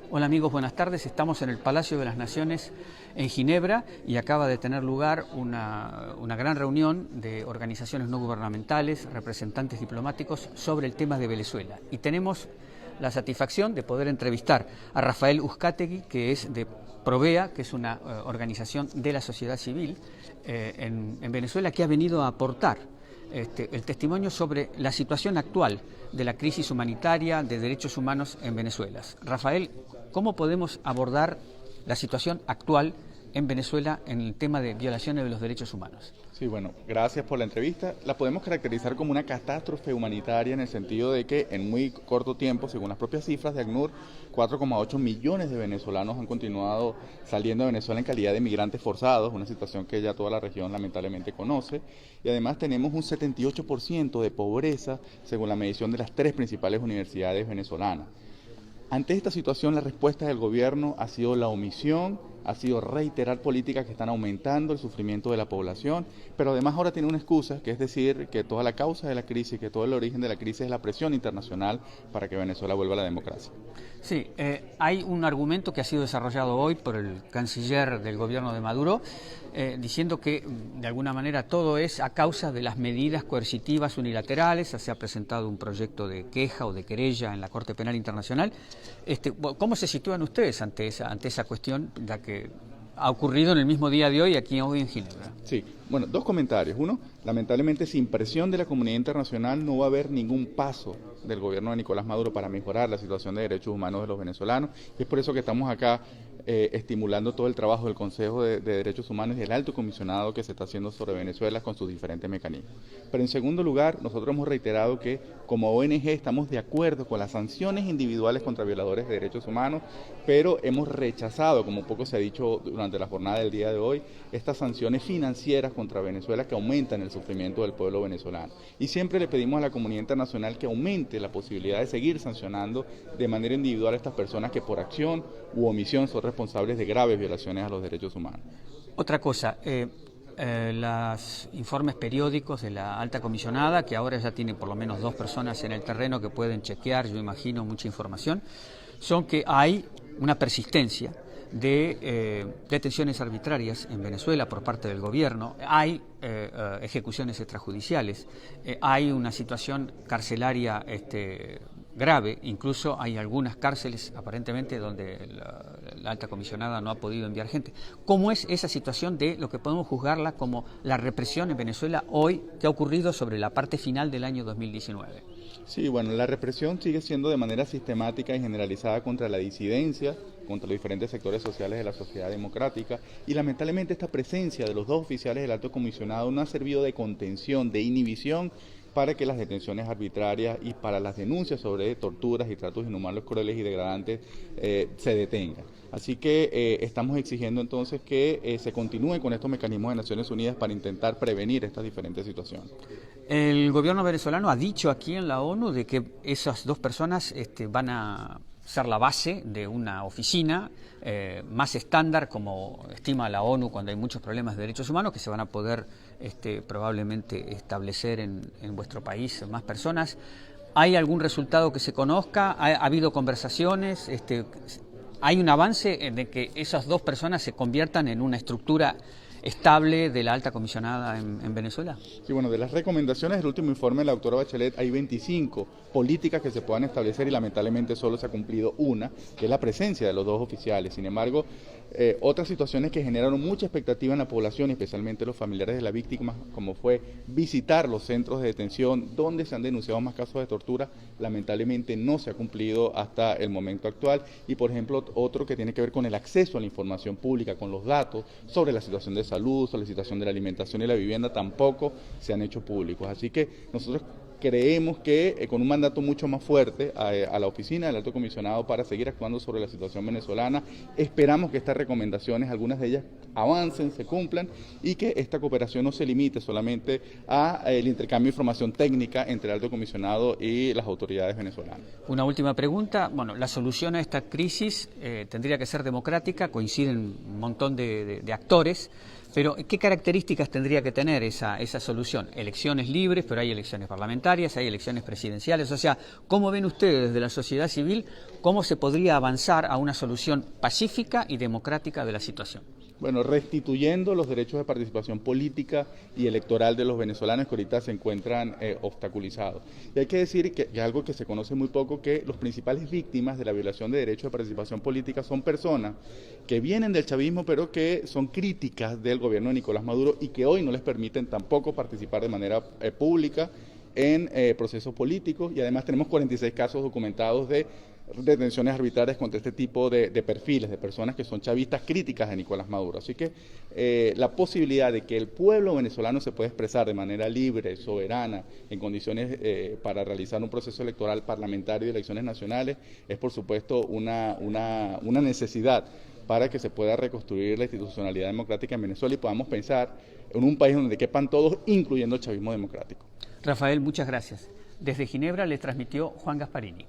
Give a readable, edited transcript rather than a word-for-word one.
Hola amigos, buenas tardes. Estamos en el Palacio de las Naciones en Ginebra y acaba de tener lugar una gran reunión de organizaciones no gubernamentales, representantes diplomáticos sobre el tema de Venezuela. Y tenemos la satisfacción de poder entrevistar a Rafael Uzcategui, que es de Provea, que es una organización de la sociedad civil en Venezuela, que ha venido a aportar el testimonio sobre la situación actual de la crisis humanitaria de derechos humanos en Venezuela. Rafael, ¿cómo podemos abordar la situación actual en Venezuela en el tema de violaciones de los derechos humanos? Sí, bueno, gracias por la entrevista. La podemos caracterizar como una catástrofe humanitaria en el sentido de que en muy corto tiempo, según las propias cifras de ACNUR, 4,8 millones de venezolanos han continuado saliendo de Venezuela en calidad de migrantes forzados, una situación que ya toda la región lamentablemente conoce. Y además tenemos un 78% de pobreza, según la medición de las 3 principales universidades venezolanas. Ante esta situación, la respuesta del gobierno ha sido la omisión, ha sido reiterar políticas que están aumentando el sufrimiento de la población, pero además ahora tiene una excusa, que es decir, que toda la causa de la crisis, que todo el origen de la crisis es la presión internacional para que Venezuela vuelva a la democracia. Sí, hay un argumento que ha sido desarrollado hoy por el canciller del gobierno de Maduro, diciendo que de alguna manera todo es a causa de las medidas coercitivas unilaterales. Se ha presentado un proyecto de queja o de querella en la Corte Penal Internacional. ¿Cómo se sitúan ustedes ante esa cuestión, ya que ha ocurrido en el mismo día de hoy aquí hoy en Ginebra? Sí, bueno, 2 comentarios. Uno, lamentablemente sin presión de la comunidad internacional no va a haber ningún paso del gobierno de Nicolás Maduro para mejorar la situación de derechos humanos de los venezolanos. Y es por eso que estamos acá estimulando todo el trabajo del Consejo de Derechos Humanos y del Alto Comisionado que se está haciendo sobre Venezuela con sus diferentes mecanismos. Pero en segundo lugar, nosotros hemos reiterado que como ONG estamos de acuerdo con las sanciones individuales contra violadores de derechos humanos, pero hemos rechazado, como poco se ha dicho durante la jornada del día de hoy, estas sanciones financieras contra Venezuela que aumentan el sufrimiento del pueblo venezolano. Y siempre le pedimos a la comunidad internacional que aumente la posibilidad de seguir sancionando de manera individual a estas personas que por acción u omisión son responsables de graves violaciones a los derechos humanos. Otra cosa, los informes periódicos de la alta comisionada, que ahora ya tiene por lo menos 2 personas en el terreno que pueden chequear, yo imagino, mucha información, son que hay una persistencia de detenciones arbitrarias en Venezuela por parte del gobierno, hay ejecuciones extrajudiciales, hay una situación carcelaria grave, incluso hay algunas cárceles aparentemente donde la alta comisionada no ha podido enviar gente. ¿Cómo es esa situación de lo que podemos juzgarla como la represión en Venezuela hoy que ha ocurrido sobre la parte final del año 2019? Sí, bueno, la represión sigue siendo de manera sistemática y generalizada contra la disidencia, contra los diferentes sectores sociales de la sociedad democrática, y lamentablemente esta presencia de los 2 oficiales del alto comisionado no ha servido de contención, de inhibición para que las detenciones arbitrarias y para las denuncias sobre torturas y tratos inhumanos, crueles y degradantes se detengan. Así que estamos exigiendo entonces que se continúe con estos mecanismos de Naciones Unidas para intentar prevenir estas diferentes situaciones. El gobierno venezolano ha dicho aquí en la ONU de que esas 2 personas van a ser la base de una oficina más estándar, como estima la ONU cuando hay muchos problemas de derechos humanos, que se van a poder probablemente establecer en vuestro país más personas. ¿Hay algún resultado que se conozca? ¿Ha habido conversaciones? ¿Hay un avance de que esas 2 personas se conviertan en una estructura estable de la alta comisionada en Venezuela? Sí, bueno, de las recomendaciones del último informe de la doctora Bachelet hay 25 políticas que se puedan establecer y lamentablemente solo se ha cumplido una, que es la presencia de los 2 oficiales. Sin embargo, otras situaciones que generaron mucha expectativa en la población, especialmente los familiares de la víctima, como fue visitar los centros de detención donde se han denunciado más casos de tortura, lamentablemente no se ha cumplido hasta el momento actual. Y por ejemplo, otro que tiene que ver con el acceso a la información pública, con los datos sobre la situación de salud, sobre la situación de la alimentación y la vivienda, tampoco se han hecho públicos. Así que nosotros creemos que con un mandato mucho más fuerte a la oficina del Alto Comisionado para seguir actuando sobre la situación venezolana, esperamos que estas recomendaciones, algunas de ellas avancen, se cumplan y que esta cooperación no se limite solamente al intercambio de información técnica entre el Alto Comisionado y las autoridades venezolanas. Una última pregunta. Bueno, la solución a esta crisis tendría que ser democrática, coinciden un montón de actores, Pero, ¿qué características tendría que tener esa solución? Elecciones libres, pero hay elecciones parlamentarias, hay elecciones presidenciales. O sea, ¿cómo ven ustedes desde la sociedad civil cómo se podría avanzar a una solución pacífica y democrática de la situación? Bueno, restituyendo los derechos de participación política y electoral de los venezolanos que ahorita se encuentran obstaculizados. Y hay que decir que es algo que se conoce muy poco, que los principales víctimas de la violación de derechos de participación política son personas que vienen del chavismo, pero que son críticas del gobierno de Nicolás Maduro y que hoy no les permiten tampoco participar de manera pública en procesos políticos, y además tenemos 46 casos documentados de detenciones arbitrarias contra este tipo de perfiles, de personas que son chavistas críticas de Nicolás Maduro. Así que la posibilidad de que el pueblo venezolano se pueda expresar de manera libre, soberana, en condiciones para realizar un proceso electoral parlamentario y elecciones nacionales, es por supuesto una necesidad para que se pueda reconstruir la institucionalidad democrática en Venezuela y podamos pensar en un país donde quepan todos, incluyendo el chavismo democrático. Rafael, muchas gracias. Desde Ginebra le transmitió Juan Gasparini.